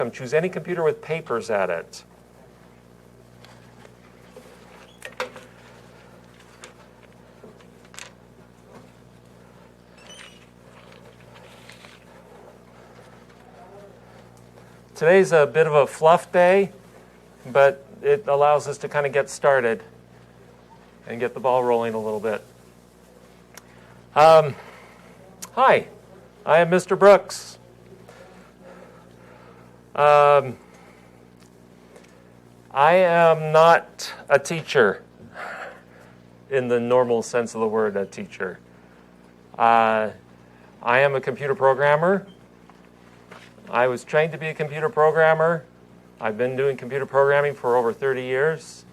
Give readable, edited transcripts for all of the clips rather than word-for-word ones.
welcome. Choose any computer with papers at it. Today's a bit of a fluff day, but it allows us to kind of get started and get the ball rolling a little bit. Hi, I am Mr. Brooks. I am not a teacher in the normal sense of the word, a teacher. I am a computer programmer. I was trained to be a computer programmer. I've been doing computer programming for over 30 years.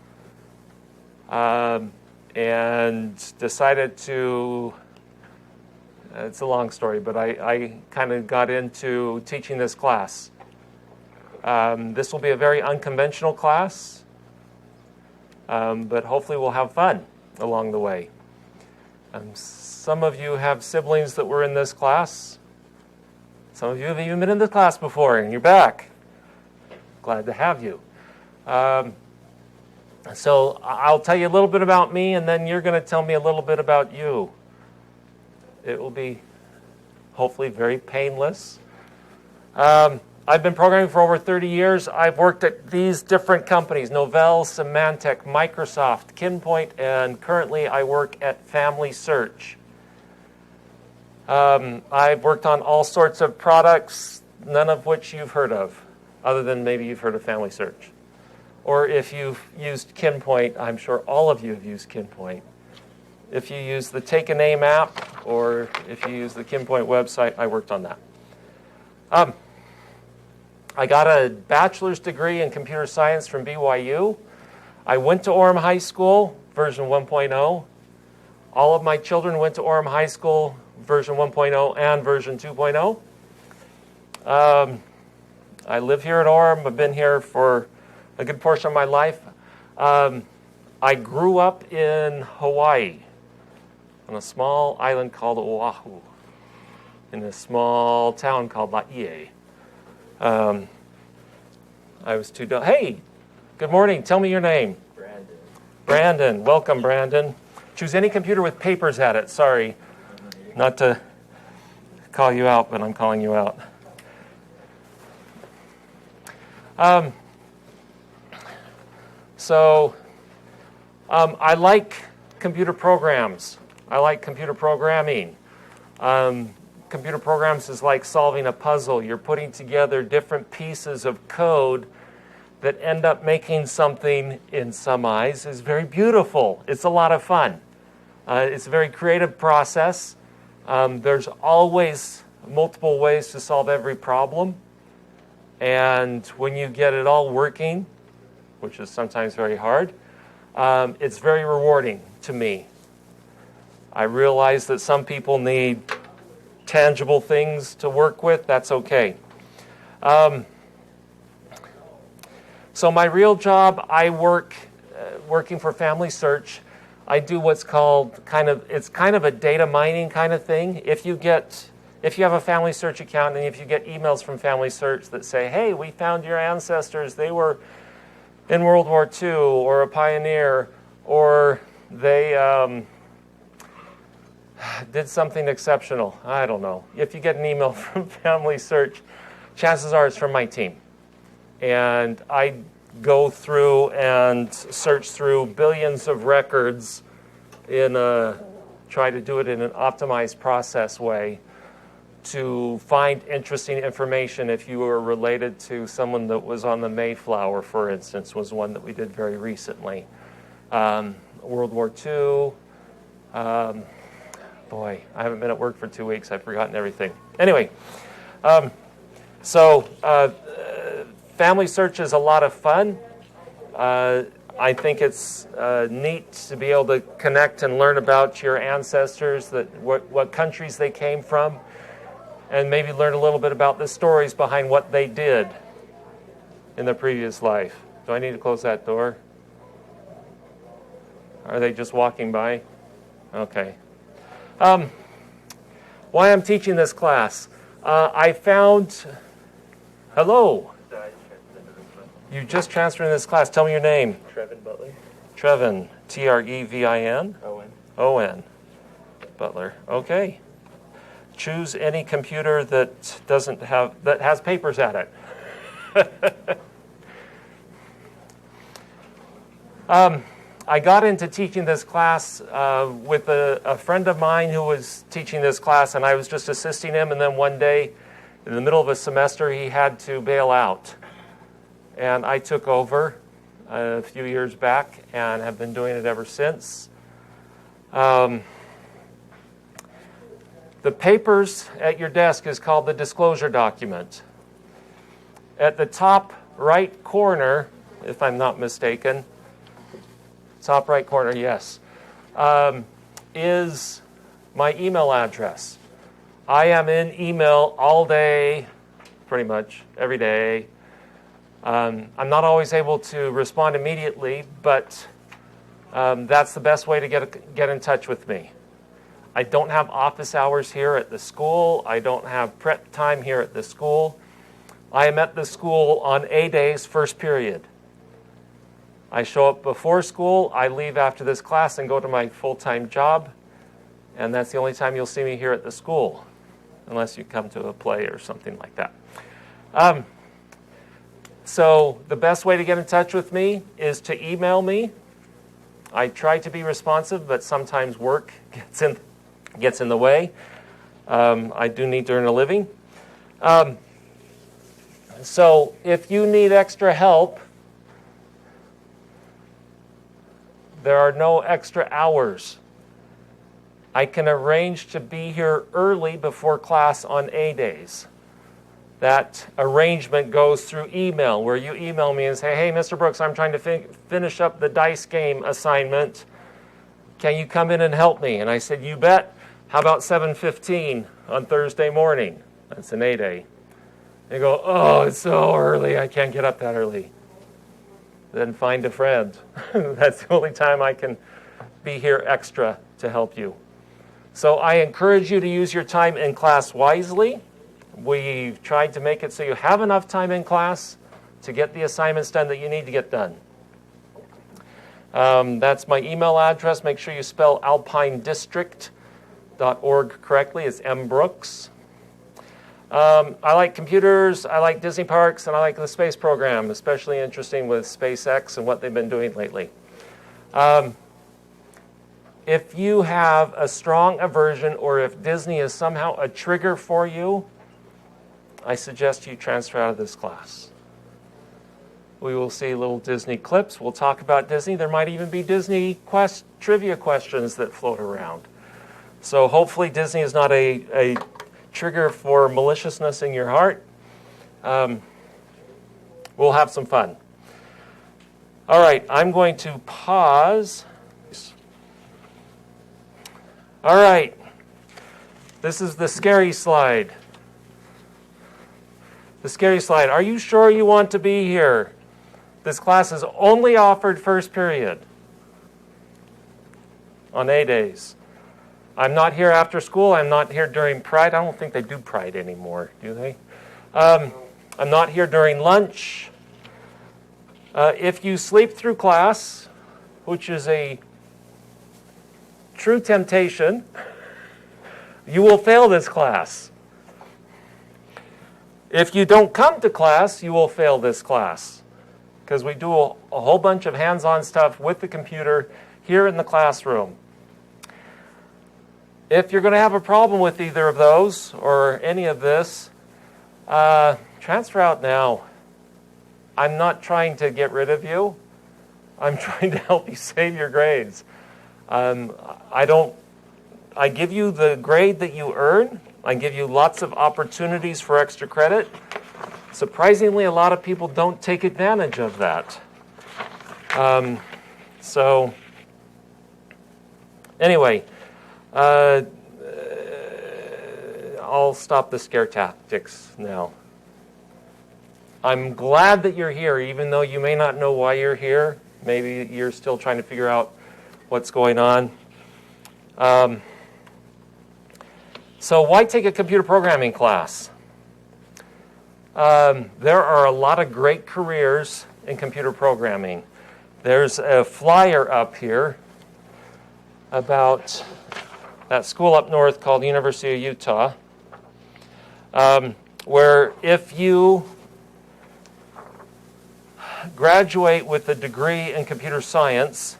And decided to, it's a long story, but I kind of got into teaching this class. This will be a very unconventional class, but hopefully we'll have fun along the way. Some of you have siblings that were in this class. Some of you have even been in this class before, and you're back. Glad to have you. So I'll tell you a little bit about me, and then you're going to tell me a little bit about you. It will be hopefully very painless. I've been programming for over 30 years. I've worked at these different companies: Novell, Symantec, Microsoft, Kinpoint, and currently I work at Family Search. I've worked on all sorts of products, none of which you've heard of, other than maybe you've heard of Family Search. Or if you've used Kinpoint, I'm sure all of you have used Kinpoint. If you use the Take a Name app, or if you use the Kinpoint website, I worked on that. I got a bachelor's degree in computer science from BYU. I went to Orem High School, version 1.0. All of my children went to Orem High School, version 1.0 and version 2.0. I live here at Orem. I've been here for a good portion of my life. I grew up in Hawaii, on a small island called Oahu, in a small town called Laie. I was too dumb. Hey, good morning. Tell me your name. Brandon. Brandon. Welcome, Brandon. Choose any computer with papers at it. Sorry, not to call you out, but I'm calling you out. I like computer programs. I like computer programming. Computer programs is like solving a puzzle. You're putting together different pieces of code that end up making something, in some eyes, is very beautiful. It's a lot of fun. It's a very creative process. There's always multiple ways to solve every problem. And when you get it all working, which is sometimes very hard, it's very rewarding to me. I realize that some people need tangible things to work with. That's okay. So my real job, I work working for Family Search. I do what's called it's kind of a data mining kind of thing. If you have a Family Search account and if you get emails from Family Search that say, hey, we found your ancestors, they were in World War II or a pioneer, or they did something exceptional, I don't know. If you get an email from Family Search, chances are it's from my team. And I go through and search through billions of records try to do it in an optimized process way to find interesting information. If you were related to someone that was on the Mayflower, for instance, was one that we did very recently. World War II. Boy, I haven't been at work for 2 weeks. I've forgotten everything. Anyway, Family Search is a lot of fun. I think it's neat to be able to connect and learn about your ancestors, what countries they came from, and maybe learn a little bit about the stories behind what they did in their previous life. Do I need to close that door? Are they just walking by? Okay. Why I'm teaching this class. I found... Hello. Died You just transferred in this class. Tell me your name. Trevin Butler. Trevin, Trevin. Owen. Owen Butler. Okay. Choose any computer that has papers at it. I got into teaching this class with a friend of mine who was teaching this class, and I was just assisting him. And then one day, in the middle of a semester, he had to bail out. And I took over a few years back and have been doing it ever since. The papers at your desk is called the disclosure document. At the top right corner, if I'm not mistaken, top right corner, yes, is my email address. I am in email all day, pretty much every day. I'm not always able to respond immediately, but that's the best way to get in touch with me. I don't have office hours here at the school. I don't have prep time here at the school. I am at the school on A days, first period. I show up before school. I leave after this class and go to my full-time job. And that's the only time you'll see me here at the school, unless you come to a play or something like that. So the best way to get in touch with me is to email me. I try to be responsive, but sometimes work gets in the way. I do need to earn a living. So if you need extra help, there are no extra hours. I can arrange to be here early before class on A days. That arrangement goes through email, where you email me and say, hey, Mr. Brooks, I'm trying to finish up the dice game assignment. Can you come in and help me? And I said, you bet. How about 7:15 on Thursday morning? That's an A day. They go, oh, it's so early. I can't get up that early. Then find a friend. That's the only time I can be here extra to help you. So I encourage you to use your time in class wisely. We've tried to make it so you have enough time in class to get the assignments done that you need to get done. That's my email address. Make sure you spell alpinedistrict.org correctly. It's mbrooks. I like computers, I like Disney parks, and I like the space program, especially interesting with SpaceX and what they've been doing lately. If you have a strong aversion, or if Disney is somehow a trigger for you, I suggest you transfer out of this class. We will see little Disney clips. We'll talk about Disney. There might even be Disney trivia questions that float around. So hopefully Disney is not a trigger for maliciousness in your heart. We'll have some fun. All right, I'm going to pause. All right, this is the scary slide. The scary slide. Are you sure you want to be here? This class is only offered first period on A days. I'm not here after school. I'm not here during Pride. I don't think they do Pride anymore, do they? I'm not here during lunch. If you sleep through class, which is a true temptation, you will fail this class. If you don't come to class, you will fail this class, because we do a whole bunch of hands-on stuff with the computer here in the classroom. If you're going to have a problem with either of those or any of this, transfer out now. I'm not trying to get rid of you. I'm trying to help you save your grades. I give you the grade that you earn. I give you lots of opportunities for extra credit. Surprisingly, a lot of people don't take advantage of that. So anyway, I'll stop the scare tactics now. I'm glad that you're here, even though you may not know why you're here. Maybe you're still trying to figure out what's going on. So why take a computer programming class? There are a lot of great careers in computer programming. There's a flyer up here about that school up north called University of Utah, where if you graduate with a degree in computer science,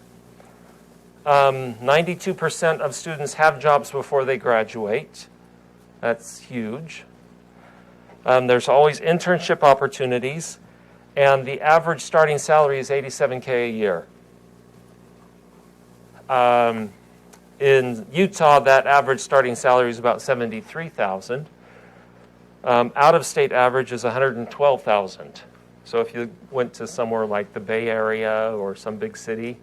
92% of students have jobs before they graduate. That's huge. There's always internship opportunities, and the average starting salary is $87K a year. In Utah, that average starting salary is about $73,000. Out-of-state average is $112,000. So if you went to somewhere like the Bay Area or some big city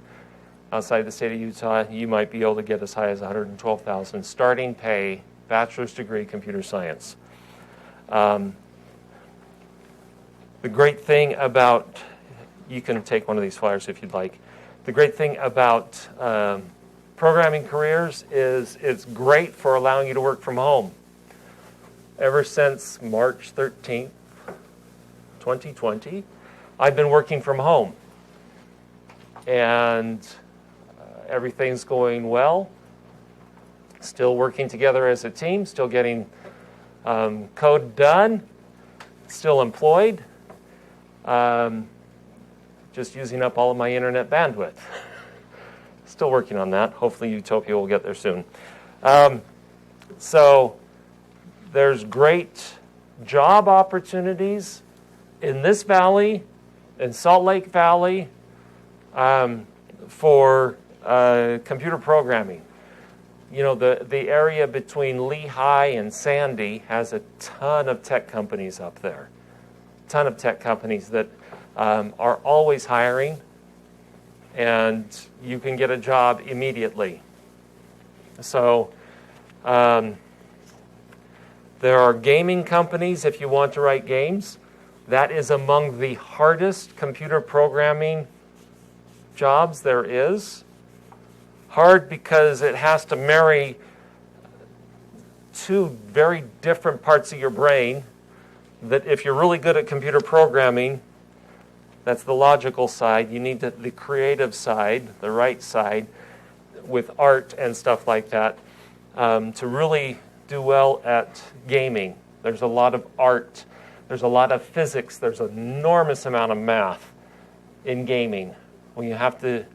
outside the state of Utah, you might be able to get as high as $112,000 starting pay, bachelor's degree, computer science. The great thing about, you can take one of these flyers if you'd like. The great thing about programming careers is it's great for allowing you to work from home. Ever since March 13th, 2020, I've been working from home. And everything's going well. Still working together as a team, still getting code done, still employed, just using up all of my internet bandwidth. Still working on that. Hopefully Utopia will get there soon. So there's great job opportunities in this valley, in Salt Lake Valley, for computer programming. You know, the area between Lehigh and Sandy has a ton of tech companies up there. A ton of tech companies that are always hiring, and you can get a job immediately. So there are gaming companies if you want to write games. That is among the hardest computer programming jobs there is. Hard because it has to marry two very different parts of your brain that if you're really good at computer programming, that's the logical side. You need the creative side, the right side, with art and stuff like that, to really do well at gaming. There's a lot of art. There's a lot of physics. There's an enormous amount of math in gaming. When you have to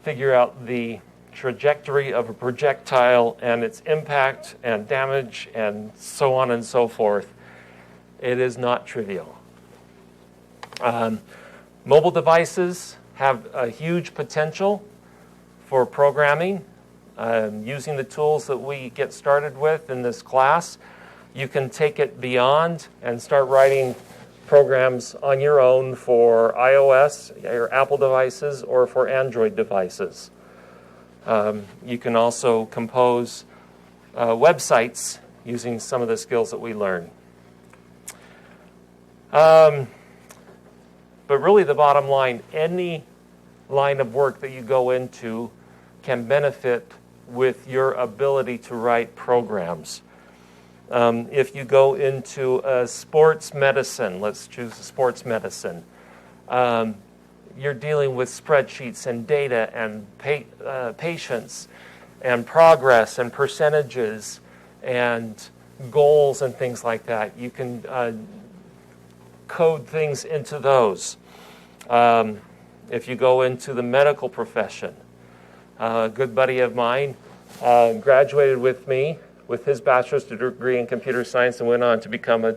figure out the trajectory of a projectile and its impact and damage and so on and so forth, it is not trivial. Mobile devices have a huge potential for programming. Using the tools that we get started with in this class, you can take it beyond and start writing programs on your own for iOS, or Apple devices, or for Android devices. You can also compose websites using some of the skills that we learn. But really the bottom line, any line of work that you go into can benefit with your ability to write programs. If you go into sports medicine, let's choose sports medicine, you're dealing with spreadsheets and data and patients and progress and percentages and goals and things like that. You can code things into those. If you go into the medical profession, a good buddy of mine graduated with me with his bachelor's degree in computer science and went on to become a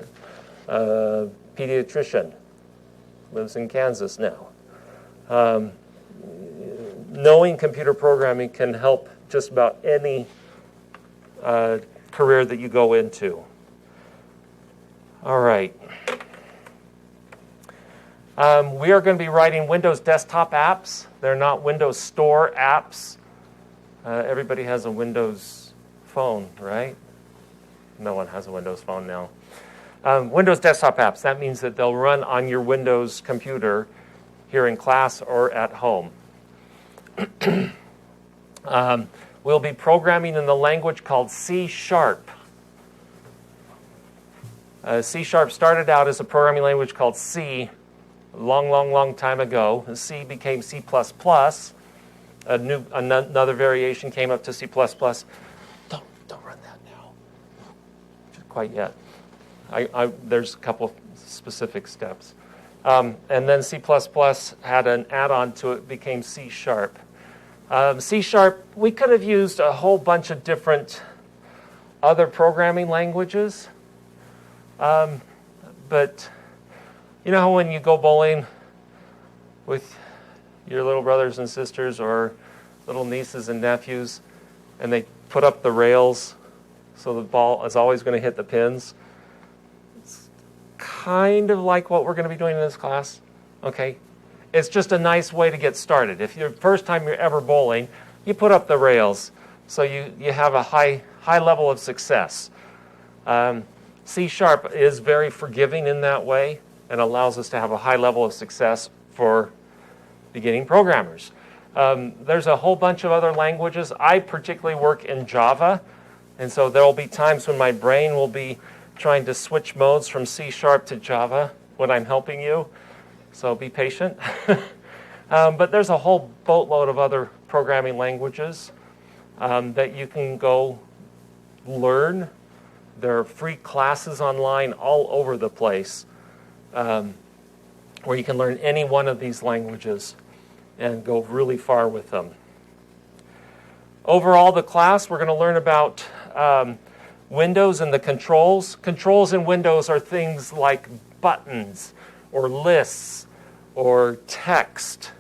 pediatrician. Lives in Kansas now. Knowing computer programming can help just about any career that you go into. All right. We are going to be writing Windows desktop apps. They're not Windows Store apps. Everybody has a Windows phone, right? No one has a Windows phone now. Windows desktop apps, that means that they'll run on your Windows computer here in class or at home. We'll be programming in the language called C#. C# started out as a programming language called C, a long time ago. C became C++. Another variation came up to C++. Don't run that now. Quite yet. There's a couple specific steps. And then C++ had an add-on to it, became C#. C#, we could have used a whole bunch of different other programming languages. But you know how when you go bowling with your little brothers and sisters or little nieces and nephews, and they put up the rails so the ball is always going to hit the pins? It's kind of like what we're going to be doing in this class. Okay? It's just a nice way to get started. If you're first time you're ever bowling, you put up the rails so you have a high level of success. C# is very forgiving in that way and allows us to have a high level of success for beginning programmers. There's a whole bunch of other languages. I particularly work in Java, and so there will be times when my brain will be trying to switch modes from C# to Java when I'm helping you, so be patient. But there's a whole boatload of other programming languages that you can go learn. There are free classes online all over the place where you can learn any one of these languages and go really far with them. Overall, the class, we're going to learn about Windows and the controls. Controls in Windows are things like buttons or lists or text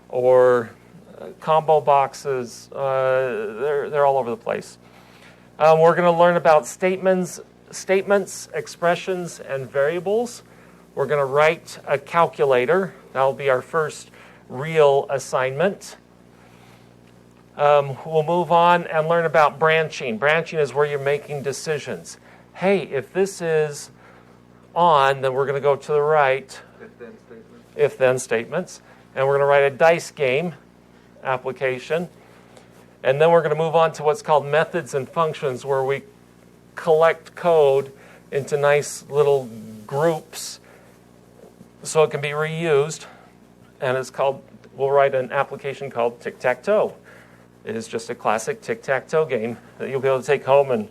or combo boxes. They're all over the place. We're going to learn about statements, expressions, and variables. We're going to write a calculator. That'll be our first real assignment. We'll move on and learn about branching. Branching is where you're making decisions. Hey, if this is on, then we're going to go to the right. If-then statements. If-then statements. And we're going to write a dice game application. And then we're going to move on to what's called methods and functions, where we collect code into nice little groups so it can be reused. And we'll write an application called Tic-Tac-Toe. It is just a classic tic-tac-toe game that you'll be able to take home, and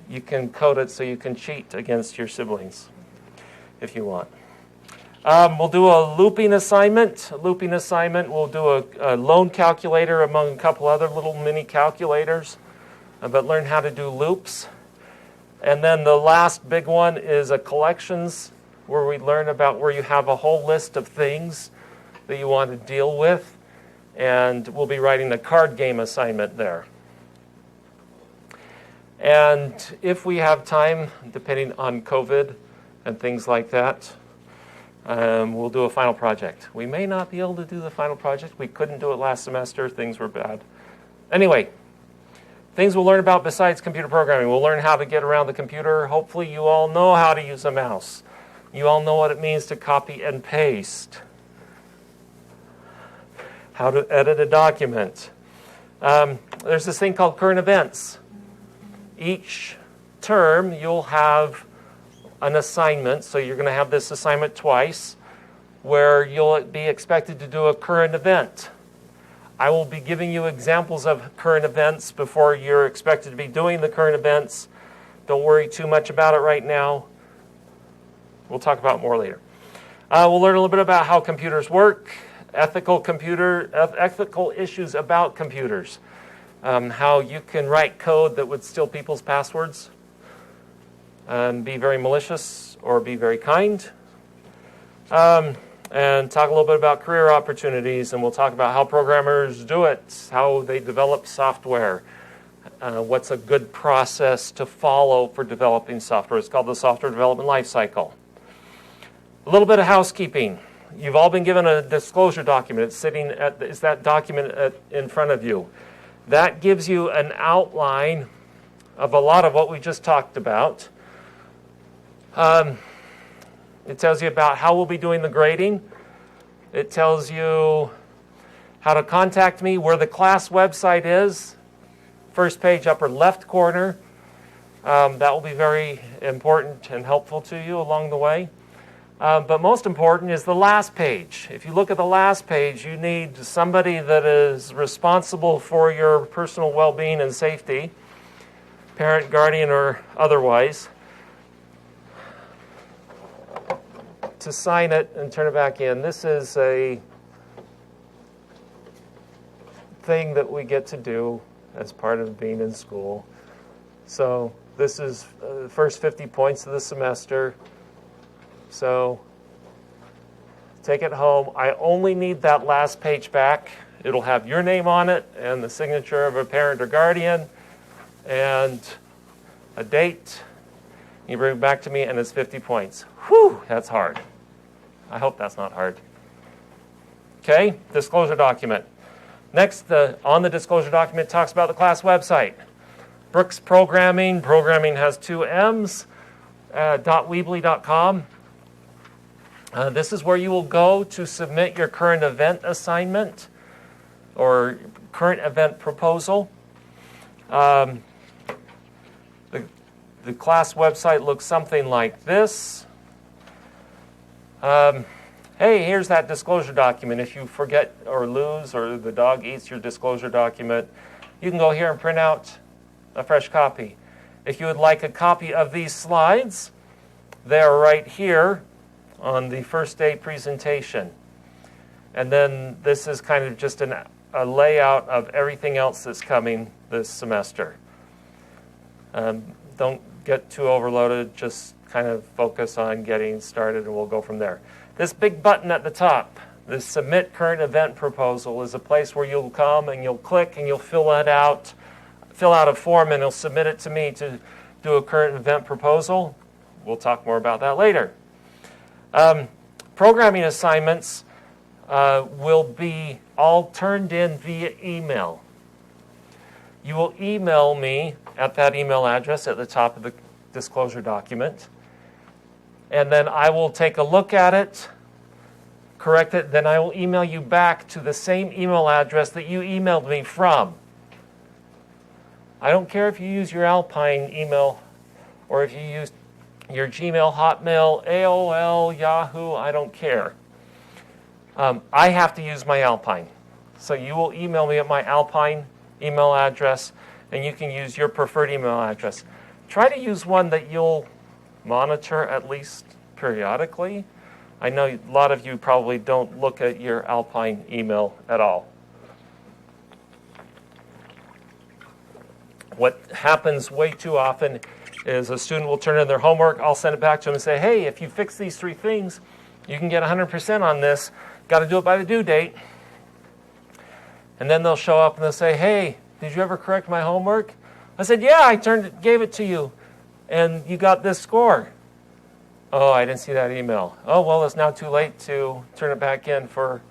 you can code it so you can cheat against your siblings if you want. We'll do a looping assignment. We'll do a loan calculator among a couple other little mini calculators, but learn how to do loops. And then the last big one is a collections, where we learn about where you have a whole list of things that you want to deal with. And we'll be writing a card game assignment there. And if we have time, depending on COVID and things like that, we'll do a final project. We may not be able to do the final project. We couldn't do it last semester. Things were bad. Anyway, things we'll learn about besides computer programming. We'll learn how to get around the computer. Hopefully you all know how to use a mouse. You all know what it means to copy and paste. How to edit a document. There's this thing called current events. Each term you'll have an assignment, so you're going to have this assignment twice, where you'll be expected to do a current event. I will be giving you examples of current events before you're expected to be doing the current events. Don't worry too much about it right now. We'll talk about it more later. We'll learn a little bit about how computers work, ethical issues about computers, how you can write code that would steal people's passwords and be very malicious or be very kind, and talk a little bit about career opportunities, and we'll talk about how programmers do it, how they develop software, what's a good process to follow for developing software. It's called the software development life cycle. A little bit of housekeeping. You've all been given a disclosure document. It's that document in front of you. That gives you an outline of a lot of what we just talked about. It tells you about how we'll be doing the grading. It tells you how to contact me, where the class website is. First page, upper left corner. That will be very important and helpful to you along the way. But most important is the last page. If you look at the last page, you need somebody that is responsible for your personal well-being and safety, parent, guardian, or otherwise, to sign it and turn it back in. This is a thing that we get to do as part of being in school. So this is the first 50 points of the semester. So take it home. I only need that last page back. It'll have your name on it and the signature of a parent or guardian and a date. You bring it back to me and it's 50 points. Whew, that's hard. I hope that's not hard. Okay, disclosure document. Next, on the disclosure document, talks about the class website. Brooks Programming. Programming has 2 M's. .weebly.com. This is where you will go to submit your current event assignment or current event proposal. The class website looks something like this. Hey, here's that disclosure document. If you forget or lose or the dog eats your disclosure document, you can go here and print out a fresh copy. If you would like a copy of these slides, they are right here on the first day presentation. And then this is kind of just a layout of everything else that's coming this semester. Don't get too overloaded, just kind of focus on getting started and we'll go from there. This big button at the top, this Submit Current Event Proposal, is a place where you'll come and you'll click and you'll fill out a form and you'll submit it to me to do a current event proposal. We'll talk more about that later. Programming assignments will be all turned in via email. You will email me at that email address at the top of the disclosure document. And then I will take a look at it, correct it, then I will email you back to the same email address that you emailed me from. I don't care if you use your Alpine email or if you use your Gmail, Hotmail, AOL, Yahoo, I don't care. I have to use my Alpine. So you will email me at my Alpine email address, and you can use your preferred email address. Try to use one that you'll monitor at least periodically. I know a lot of you probably don't look at your Alpine email at all. What happens way too often is a student will turn in their homework, I'll send it back to them and say, hey, if you fix these 3 things, you can get 100% on this. Got to do it by the due date. And then they'll show up and they'll say, hey, did you ever correct my homework? I said, yeah, I gave it to you, and you got this score. Oh, I didn't see that email. Oh, well, it's now too late to turn it back in for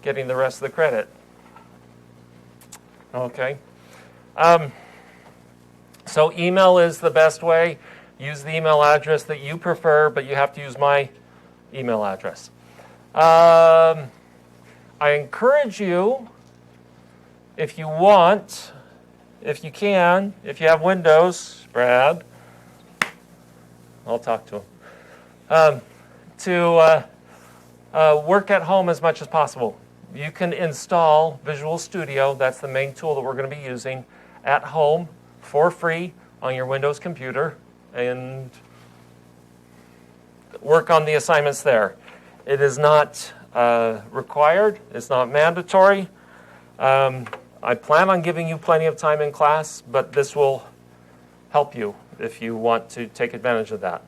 getting the rest of the credit. Okay. So email is the best way. Use the email address that you prefer, but you have to use my email address. I encourage you, if you want, if you can, if you have Windows, Brad, I'll talk to him, to work at home as much as possible. You can install Visual Studio, that's the main tool that we're going to be using, at home for free on your Windows computer, and work on the assignments there. It is not required. It's not mandatory. I plan on giving you plenty of time in class, but this will help you if you want to take advantage of that.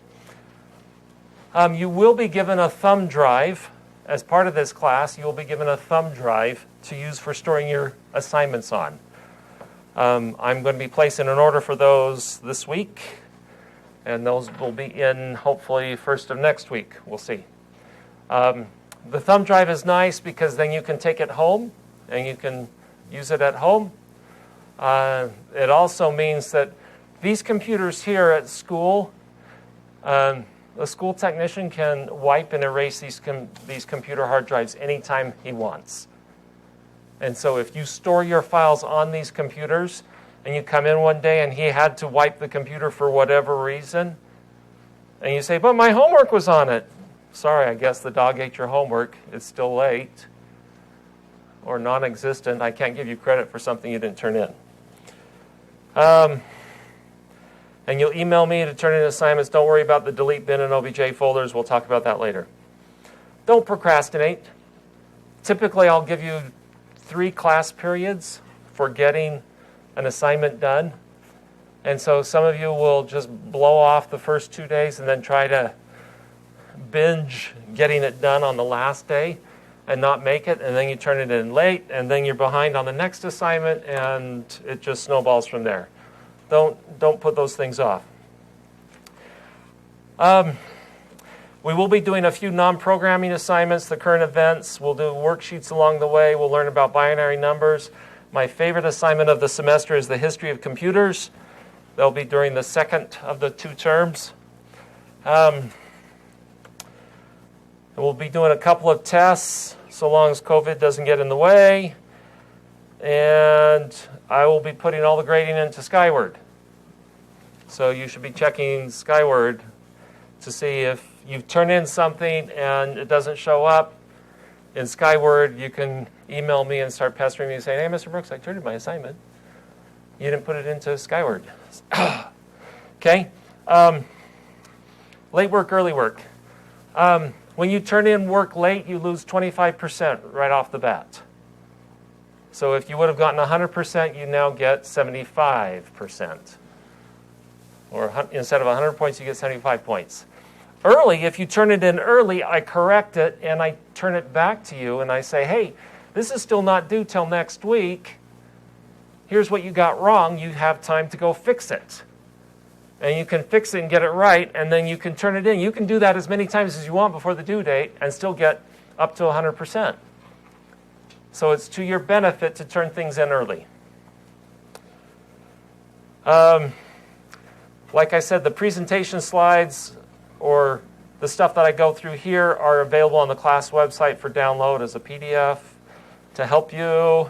You will be given a thumb drive. As part of this class, you will be given a thumb drive to use for storing your assignments on. I'm going to be placing an order for those this week, and those will be in hopefully first of next week. We'll see. The thumb drive is nice because then you can take it home and you can use it at home. It also means that these computers here at school, a school technician can wipe and erase these computer hard drives anytime he wants. And so if you store your files on these computers and you come in one day and he had to wipe the computer for whatever reason, and you say, but my homework was on it, sorry, I guess the dog ate your homework. It's still late or non-existent. I can't give you credit for something you didn't turn in. And you'll email me to turn in assignments. Don't worry about the delete bin and OBJ folders. We'll talk about that later. Don't procrastinate. Typically, I'll give you 3 class periods for getting an assignment done. And so some of you will just blow off the first 2 days and then try to binge getting it done on the last day and not make it. And then you turn it in late, and then you're behind on the next assignment, and it just snowballs from there. Don't put those things off. We will be doing a few non-programming assignments, the current events. We'll do worksheets along the way. We'll learn about binary numbers. My favorite assignment of the semester is the history of computers. They'll be during the second of the 2 terms. We'll be doing a couple of tests, so long as COVID doesn't get in the way. And I will be putting all the grading into Skyward. So you should be checking Skyward to see if you've turned in something and it doesn't show up. In Skyward, you can email me and start pestering me saying, hey, Mr. Brooks, I turned in my assignment. You didn't put it into Skyward. Okay? Late work, early work. When you turn in work late, you lose 25% right off the bat. So if you would have gotten 100%, you now get 75%. Or instead of 100 points, you get 75 points. Early, if you turn it in early, I correct it and I turn it back to you and I say, hey, this is still not due till next week. Here's what you got wrong. You have time to go fix it. And you can fix it and get it right, and then you can turn it in. You can do that as many times as you want before the due date and still get up to 100%. So it's to your benefit to turn things in early. Like I said, the presentation slides or the stuff that I go through here are available on the class website for download as a PDF to help you.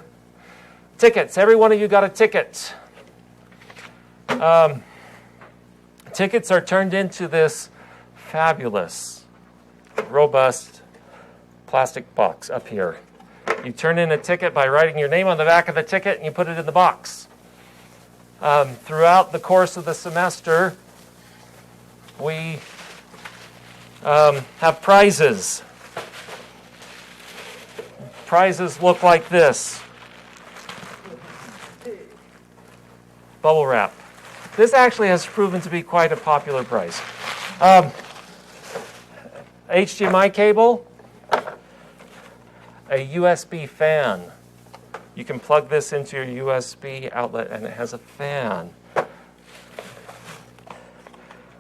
Tickets. Every one of you got a ticket. Tickets are turned into this fabulous, robust plastic box up here. You turn in a ticket by writing your name on the back of the ticket and you put it in the box. Throughout the course of the semester, we have prizes. Prizes look like this. Bubble wrap. This actually has proven to be quite a popular prize. HDMI cable, a USB fan. You can plug this into your USB outlet and it has a fan.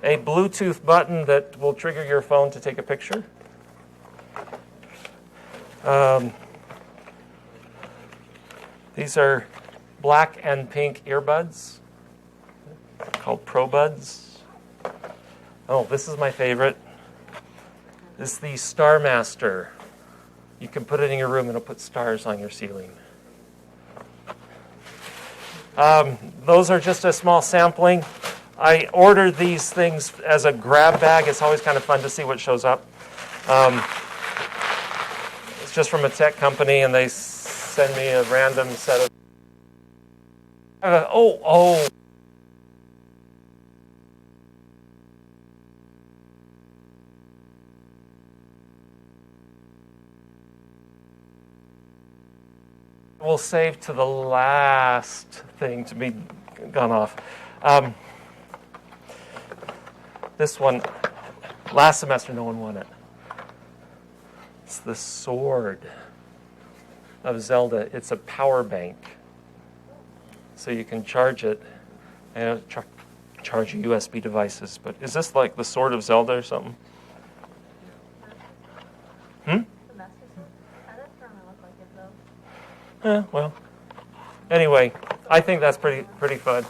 A Bluetooth button that will trigger your phone to take a picture. These are black and pink earbuds called ProBuds. Oh, this is my favorite. This is the Star Master. You can put it in your room and it'll put stars on your ceiling. Those are just a small sampling. I ordered these things as a grab bag. It's always kind of fun to see what shows up. It's just from a tech company, and they send me a random set of... Oh. We'll save to the last thing to be gone off. This one, last semester, no one won it. It's the Sword of Zelda. It's a power bank. So you can charge it and charge your USB devices. But is this like the Sword of Zelda or something? Well, anyway, I think that's pretty fun.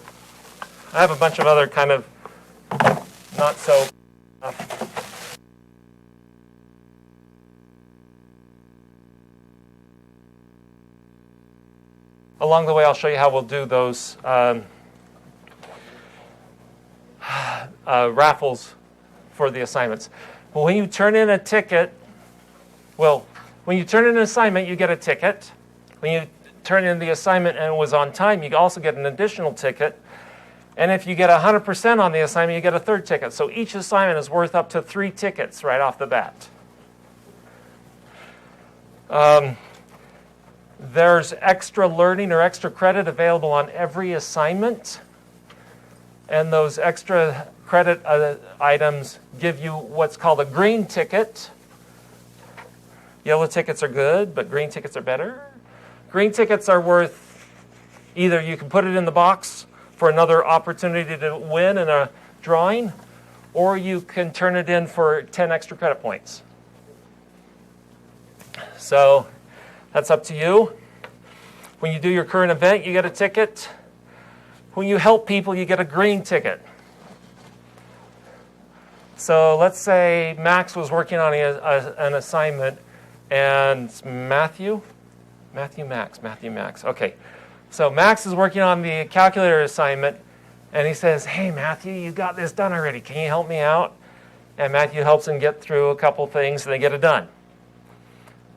I have a bunch of other kind of not so stuff. Along the way, I'll show you how we'll do those raffles for the assignments. Well, when you turn in a ticket, when you turn in an assignment, you get a ticket. When you turn in the assignment and it was on time, you also get an additional ticket. And if you get 100% on the assignment, you get a third ticket. So each assignment is worth up to 3 tickets right off the bat. There's extra learning or extra credit available on every assignment. And those extra credit items give you what's called a green ticket. Yellow tickets are good, but green tickets are better. Green tickets are worth, either you can put it in the box for another opportunity to win in a drawing, or you can turn it in for 10 extra credit points. So that's up to you. When you do your current event, you get a ticket. When you help people, you get a green ticket. So let's say Max was working on an assignment, and Matthew Max. Okay. So Max is working on the calculator assignment, and he says, hey, Matthew, you got this done already. Can you help me out? And Matthew helps him get through a couple things, and they get it done.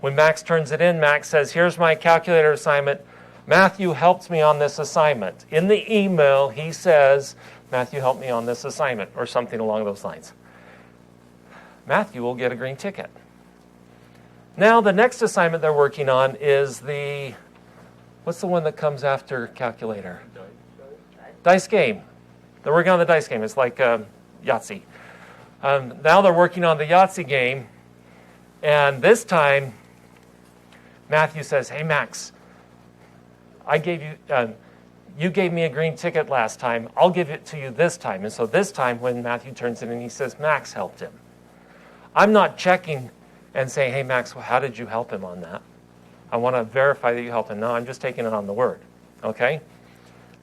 When Max turns it in, Max says, here's my calculator assignment. Matthew helped me on this assignment. In the email, he says, Matthew helped me on this assignment, or something along those lines. Matthew will get a green ticket. Now, the next assignment they're working on is what's the one that comes after calculator? Dice game. They're working on the dice game. It's like Yahtzee. Now they're working on the Yahtzee game, and this time, Matthew says, hey, Max, you gave me a green ticket last time. I'll give it to you this time. And so this time, when Matthew turns it in, he says, Max helped him. I'm not checking and saying, hey, Max, how did you help him on that? I want to verify that you helped him. No, I'm just taking it on the word. Okay?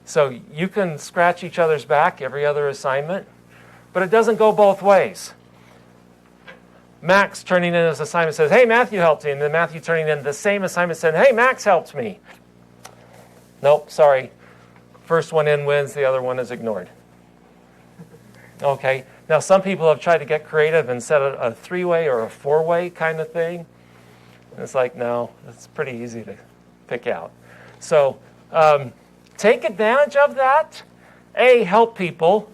So you can scratch each other's back every other assignment, but it doesn't go both ways. Max turning in his assignment says, hey, Matthew helped me. And then Matthew turning in the same assignment said, hey, Max helped me. Nope, sorry. First one in wins, the other one is ignored. Okay. Now, some people have tried to get creative and set a 3-way or a 4-way kind of thing. And it's like, no, it's pretty easy to pick out. So take advantage of that. Help people.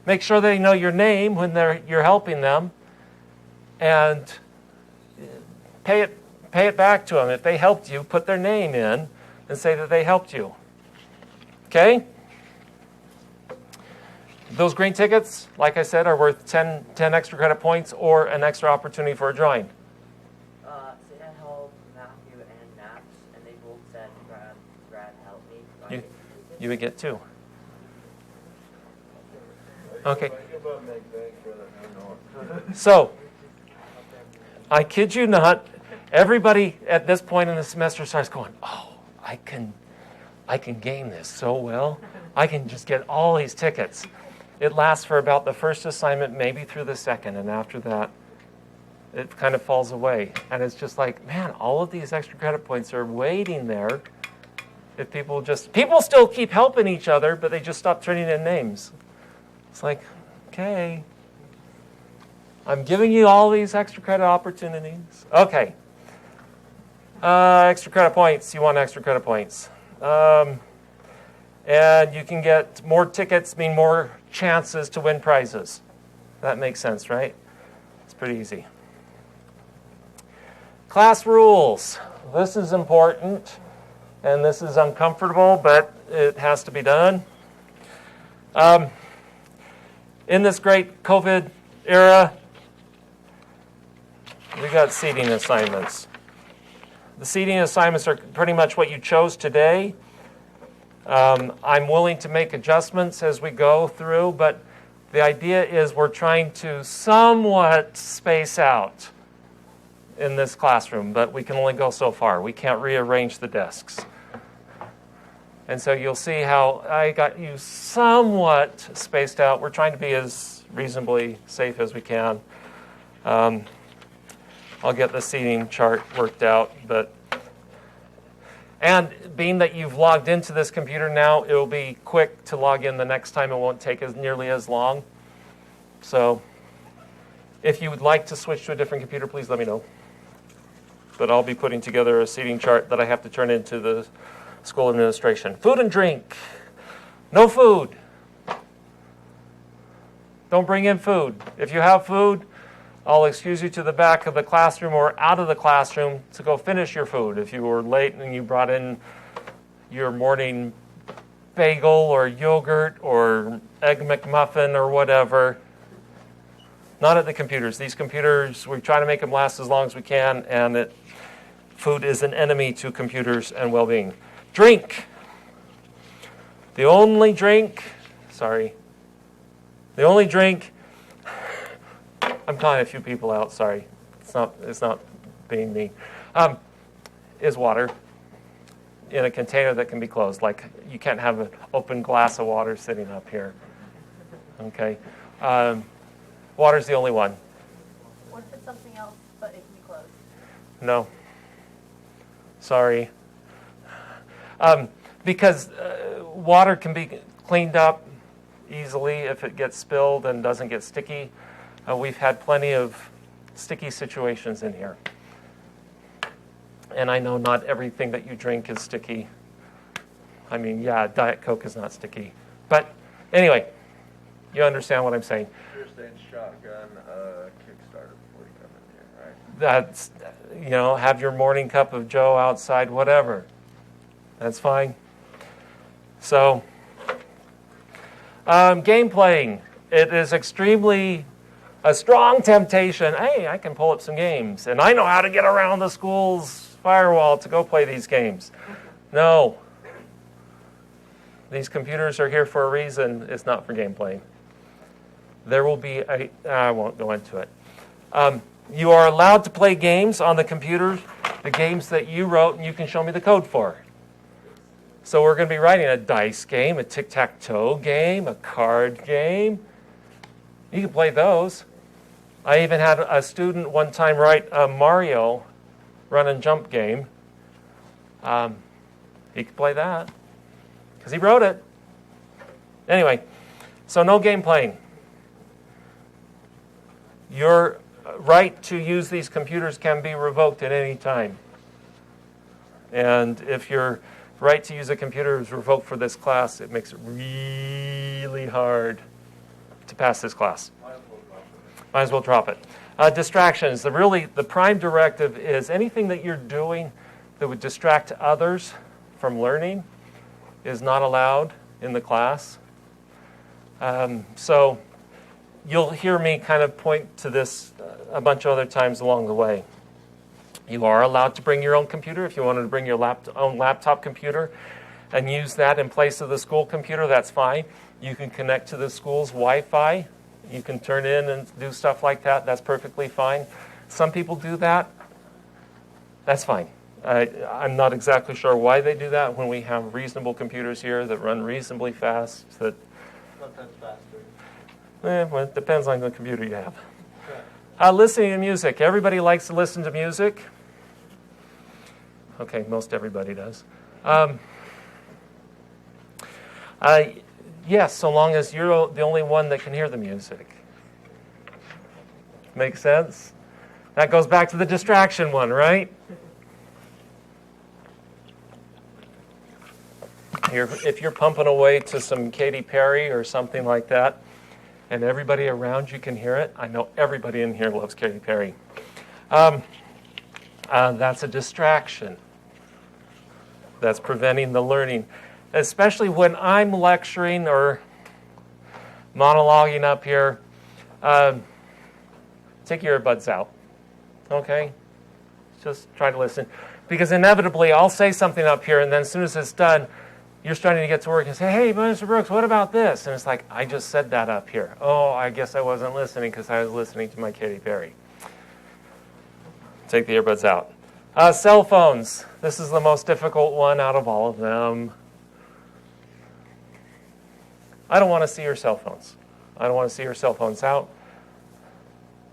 Make sure they know your name when you're helping them. And pay it back to them. If they helped you, put their name in and say that they helped you. Okay? Those green tickets, like I said, are worth 10 extra credit points or an extra opportunity for a drawing. Say I helped Matthew and Max, and they both said, Brad helped me. You would get 2. Okay. So, I kid you not, everybody at this point in the semester starts going, oh, I can game this so well. I can just get all these tickets. It lasts for about the first assignment, maybe through the second, and after that, it kind of falls away. And it's just like, man, all of these extra credit points are waiting there. If people still keep helping each other, but they just stop turning in names. It's like, okay, I'm giving you all these extra credit opportunities. Okay. Extra credit points. You want extra credit points. And you can get more tickets, mean more chances to win prizes. That makes sense, right? It's pretty easy. Class rules. This is important, and this is uncomfortable, but it has to be done. In this great COVID era, we got seating assignments. The seating assignments are pretty much what you chose today. I'm willing to make adjustments as we go through, but the idea is we're trying to somewhat space out in this classroom, but we can only go so far. We can't rearrange the desks. And so you'll see how I got you somewhat spaced out. We're trying to be as reasonably safe as we can. I'll get the seating chart worked out, and being that you've logged into this computer now, it will be quick to log in the next time. It won't take nearly as long. So If you would like to switch to a different computer, please let me know. But I'll be putting together a seating chart that I have to turn into the school administration. Food and drink. No food. Don't bring in food. If you have food, I'll excuse you to the back of the classroom or out of the classroom to go finish your food. If you were late and you brought in your morning bagel or yogurt or egg McMuffin or whatever, not at the computers. These computers, we try to make them last as long as we can, and food is an enemy to computers and well-being. Drink. The only drink, I'm calling a few people out, sorry. It's not being mean. Is water in a container that can be closed. Like, you can't have an open glass of water sitting up here. Okay? Water's the only one. What if it's something else, but it can be closed? No. Sorry. Because water can be cleaned up easily if it gets spilled and doesn't get sticky. We've had plenty of sticky situations in here. And I know not everything that you drink is sticky. I mean, yeah, Diet Coke is not sticky. But anyway, you understand what I'm saying. You're saying shotgun Kickstarter before you come in here, right? That's, have your morning cup of Joe outside, whatever. That's fine. So, game playing. It is extremely a strong temptation. Hey, I can pull up some games, and I know how to get around the school's firewall to go play these games. No. These computers are here for a reason. It's not for game playing. There will be I won't go into it. You are allowed to play games on the computers, the games that you wrote and you can show me the code for. So we're going to be writing a dice game, a tic-tac-toe game, a card game. You can play those. I even had a student one time write a Mario run and jump game. He could play that because he wrote it. Anyway, so no game playing. Your right to use these computers can be revoked at any time. And if your right to use a computer is revoked for this class, it makes it really hard to pass this class. Might as well drop it. Distractions. The prime directive is anything that you're doing that would distract others from learning is not allowed in the class. So you'll hear me kind of point to this a bunch of other times along the way. You are allowed to bring your own computer. If you wanted to bring your own laptop computer and use that in place of the school computer, that's fine. You can connect to the school's Wi-Fi. You can turn in and do stuff like that. That's perfectly fine. Some people do that. That's fine. I'm not exactly sure why they do that when we have reasonable computers here that run reasonably fast. Sometimes faster. Well, it depends on the computer you have. Listening to music. Everybody likes to listen to music. Okay, most everybody does. Yes, so long as you're the only one that can hear the music. Make sense? That goes back to the distraction one, right? If you're pumping away to some Katy Perry or something like that, and everybody around you can hear it, I know everybody in here loves Katy Perry. That's a distraction. That's preventing the learning. Especially when I'm lecturing or monologuing up here, take your earbuds out, okay? Just try to listen. Because inevitably, I'll say something up here, and then as soon as it's done, you're starting to get to work and say, hey, Mr. Brooks, what about this? And it's like, I just said that up here. Oh, I guess I wasn't listening because I was listening to my Katy Perry. Take the earbuds out. Cell phones. This is the most difficult one out of all of them. I don't want to see your cell phones. I don't want to see your cell phones out.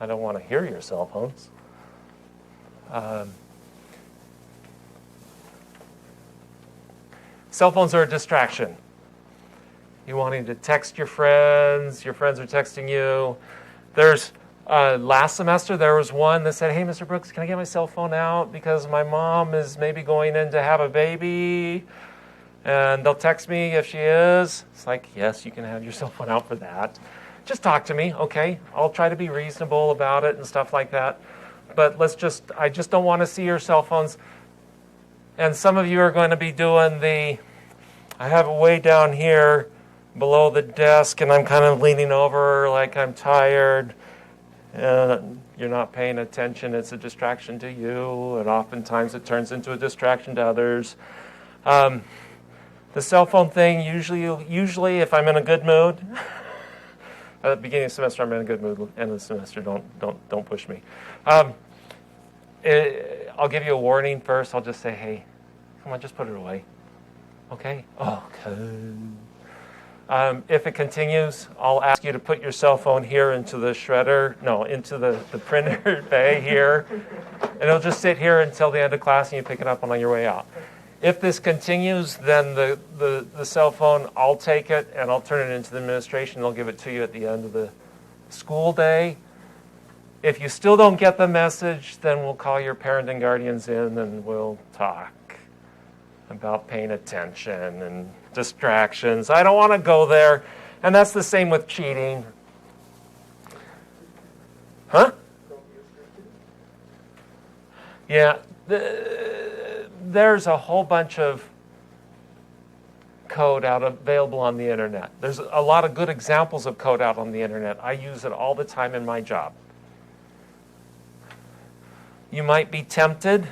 I don't want to hear your cell phones. Cell phones are a distraction. You wanting to text your friends are texting you. There's Last semester, there was one that said, hey, Mr. Brooks, can I get my cell phone out because my mom is maybe going in to have a baby, and they'll text me if she is. It's like, yes, you can have your cell phone out for that. Just talk to me, okay? I'll try to be reasonable about it and stuff like that. But I just don't want to see your cell phones. And some of you are going to be doing I have it way down here below the desk, and I'm kind of leaning over like I'm tired. You're not paying attention. It's a distraction to you, and oftentimes it turns into a distraction to others. The cell phone thing, usually if I'm in a good mood, at the beginning of the semester I'm in a good mood. End of the semester, don't push me. I'll give you a warning first. I'll just say, hey, come on, just put it away. Okay? Okay. If it continues, I'll ask you to put your cell phone here into the into the printer bay here. And it'll just sit here until the end of class and you pick it up on your way out. If this continues, then the cell phone, I'll take it and I'll turn it into the administration. They'll give it to you at the end of the school day. If you still don't get the message, then we'll call your parent and guardians in and we'll talk about paying attention and distractions. I don't want to go there. And that's the same with cheating. Huh? Yeah. There's a whole bunch of code available on the internet. There's a lot of good examples of code out on the internet. I use it all the time in my job. You might be tempted,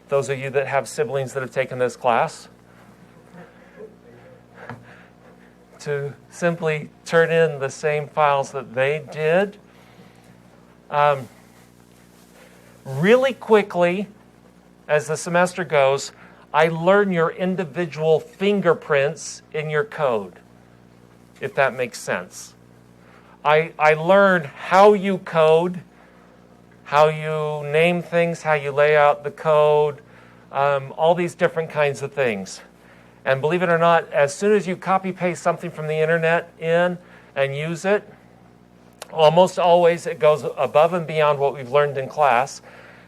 those of you that have siblings that have taken this class, to simply turn in the same files that they did. Really quickly, as the semester goes, I learn your individual fingerprints in your code, if that makes sense. I learn how you code, how you name things, how you lay out the code, all these different kinds of things. And believe it or not, as soon as you copy-paste something from the internet in and use it, almost always it goes above and beyond what we've learned in class.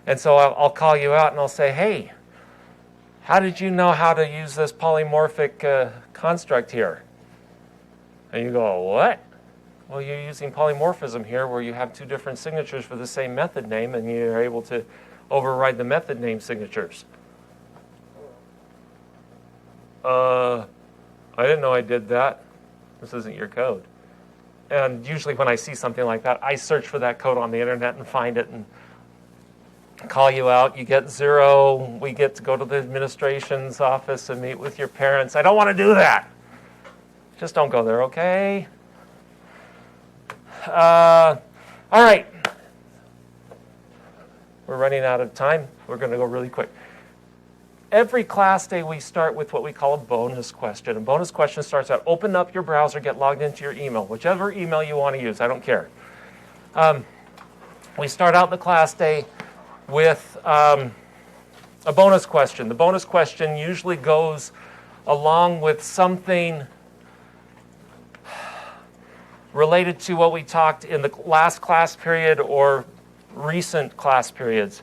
And so I'll call you out and I'll say, hey, how did you know how to use this polymorphic construct here? And you go, what? Well, you're using polymorphism here where you have two different signatures for the same method name and you're able to override the method name signatures. I didn't know I did that. This isn't your code. And usually when I see something like that, I search for that code on the internet and find it and call you out. You get 0. We get to go to the administration's office and meet with your parents. I don't want to do that. Just don't go there, okay? All right. We're running out of time. We're going to go really quick. Every class day, we start with what we call a bonus question. A bonus question starts out, open up your browser, get logged into your email, whichever email you want to use. I don't care. We start out the class day with a bonus question. The bonus question usually goes along with something related to what we talked in the last class period or recent class periods.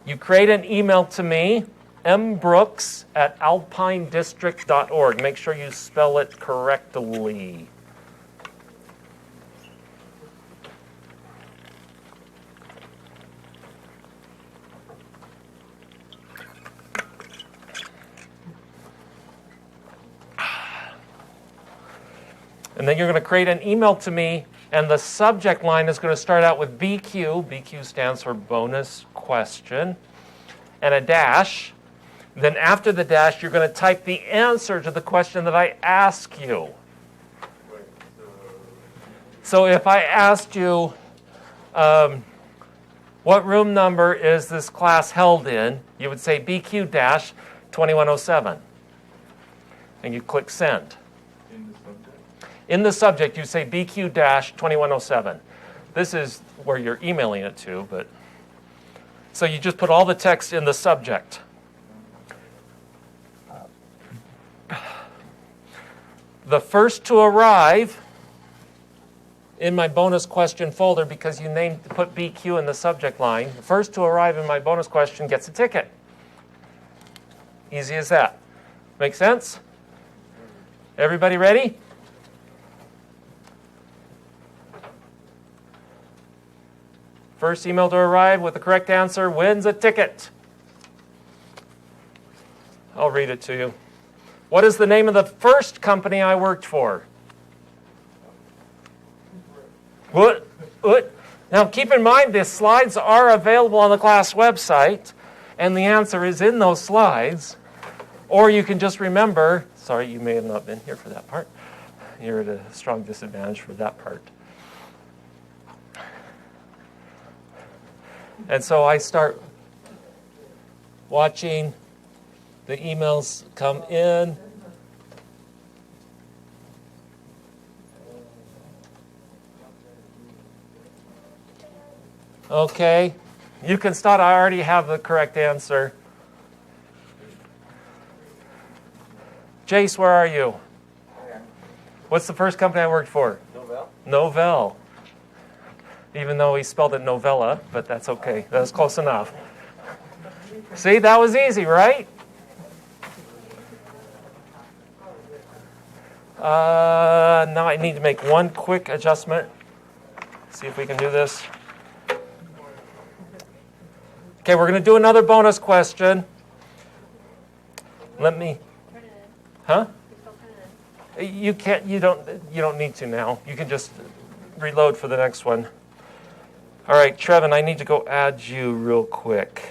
You create an email to me, mbrooks@alpinedistrict.org. Make sure you spell it correctly. And then you're going to create an email to me, and the subject line is going to start out with BQ. BQ stands for bonus question, and a dash. Then after the dash, you're going to type the answer to the question that I ask you. So if I asked you, what room number is this class held in, you would say BQ-2107. And you click send. In the subject, you say BQ-2107. This is where you're emailing it to, but so you just put all the text in the subject. The first to arrive in my bonus question folder because you put BQ in the subject line. The first to arrive in my bonus question gets a ticket. Easy as that. Make sense? Everybody ready? First email to arrive with the correct answer wins a ticket. I'll read it to you. What is the name of the first company I worked for? What? Now keep in mind, the slides are available on the class website, and the answer is in those slides. Or you can just remember, sorry, you may have not been here for that part. You're at a strong disadvantage for that part. And so I start watching the emails come in. Okay, you can start. I already have the correct answer. Jace, where are you? What's the first company I worked for? Novell? Novell. Even though he spelled it novella, but that's okay. That's close enough. See, that was easy, right? Now I need to make one quick adjustment. See if we can do this. Okay, we're going to do another bonus question. Let me. Turn it in. Huh? Just don't turn it in. You can't. You don't need to now. You can just reload for the next one. All right, Trevin, I need to go add you real quick.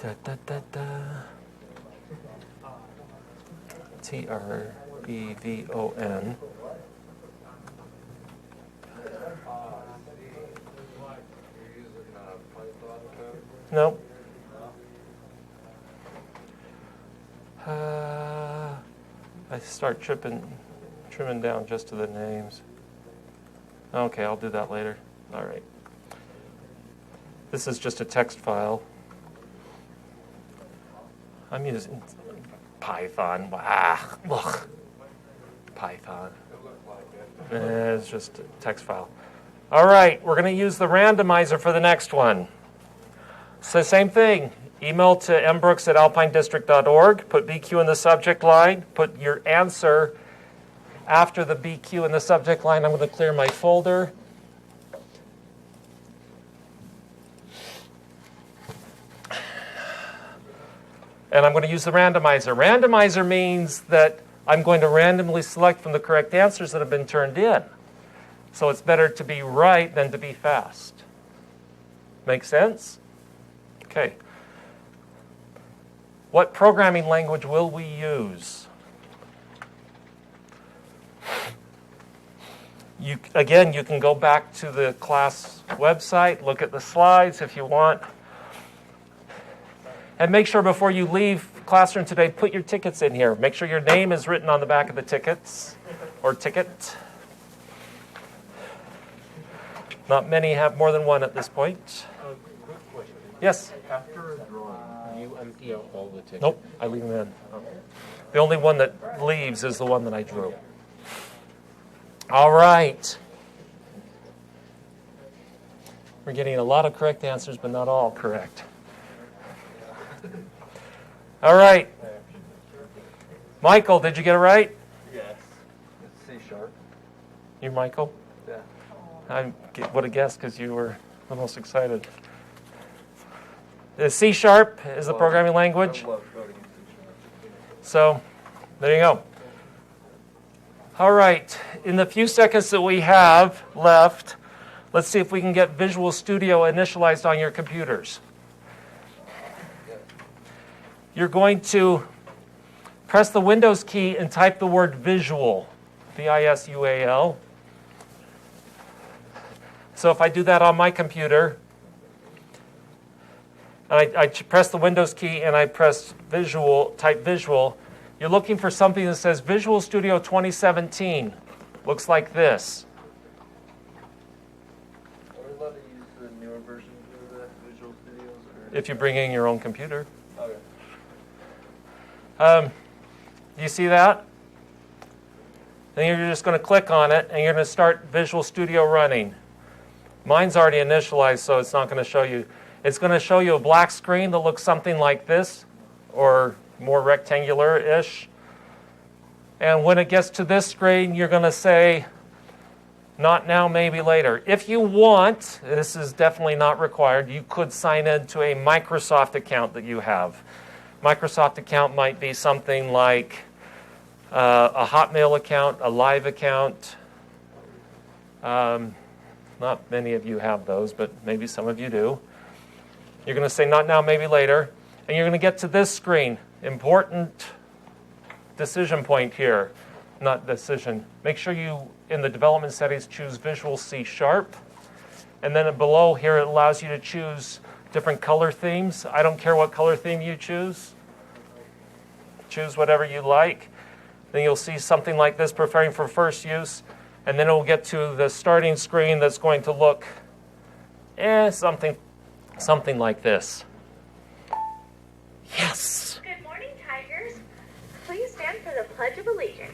Da, da, da, da. TREVON. Nope. I start trimming down just to the names. Okay, I'll do that later. All right. This is just a text file. I'm using Python. Ah, ugh. Python. It's just a text file. All right, we're going to use the randomizer for the next one. So same thing. Email to mbrooks@alpinedistrict.org. Put BQ in the subject line. Put your answer after the BQ in the subject line. I'm going to clear my folder. And I'm going to use the randomizer. Randomizer means that I'm going to randomly select from the correct answers that have been turned in. So it's better to be right than to be fast. Make sense? Okay. What programming language will we use? Again, you can go back to the class website, look at the slides if you want. And make sure before you leave classroom today, put your tickets in here. Make sure your name is written on the back of the tickets or ticket. Not many have more than one at this point. Quick question. Yes? After a drawing, you empty out all the tickets? Nope, I leave them in. The only one that leaves is the one that I drew. All right. We're getting a lot of correct answers, but not all correct. All right. Michael, did you get it right? Yes. It's C#. You, Michael? Yeah. I would have guessed because you were the most excited. The C# is the programming language. I love coding in C#. So, there you go. All right. In the few seconds that we have left, let's see if we can get Visual Studio initialized on your computers. You're going to press the Windows key and type the word visual, V-I-S-U-A-L. So if I do that on my computer, and I press the Windows key and I press visual, type visual, you're looking for something that says Visual Studio 2017. Looks like this. Are we allowed to use the newer versions of the Visual Studios? Or? If you bring in your own computer. Okay. Do you see that? Then you're just going to click on it, and you're going to start Visual Studio running. Mine's already initialized, so it's not going to show you. It's going to show you a black screen that looks something like this, or more rectangular-ish. And when it gets to this screen, you're going to say, not now, maybe later. If you want, this is definitely not required, you could sign into a Microsoft account that you have. Microsoft account might be something like a Hotmail account, a Live account. Not many of you have those, but maybe some of you do. You're going to say, not now, maybe later. And you're going to get to this screen. Important decision point here. Not decision. Make sure you, in the development settings, choose Visual C#. And then below here, it allows you to choose different color themes. I don't care what color theme you choose. Choose whatever you like. Then you'll see something like this, preparing for first use. And then it will get to the starting screen that's going to look something like this. Yes. Good morning, Tigers. Please stand for the Pledge of Allegiance.